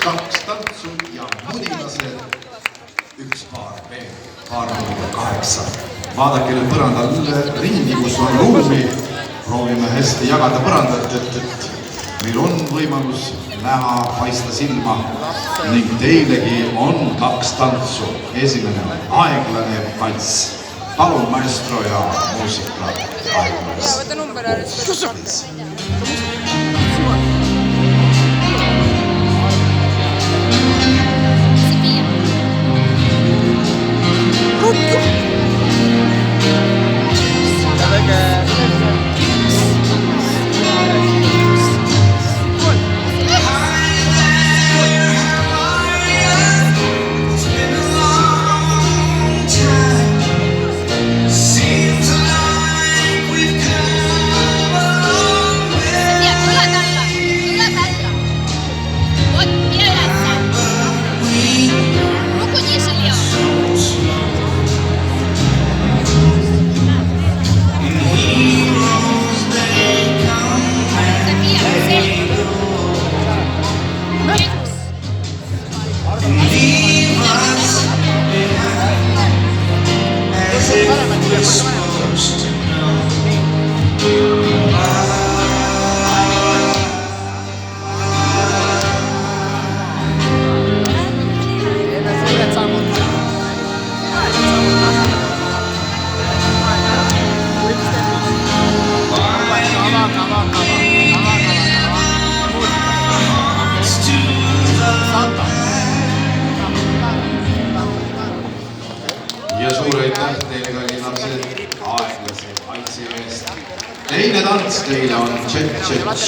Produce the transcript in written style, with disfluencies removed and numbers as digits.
kaks tantsu ja mudilased, üks paar veel, paar number 8. Vaadake nüüd põrandal ringi, kus on ruumi. Proovime hästi jagada põrandat, et meil on võimalus näha, paista silma ning teilegi on 2 tantsu. Esimene on aeglane valss. Palun maestro ja muusika aeglanes. Ja suur aitäh teile, kallid lapsed, aeglase valsi eest. Teine tants teile on tšet-tšet-tšet.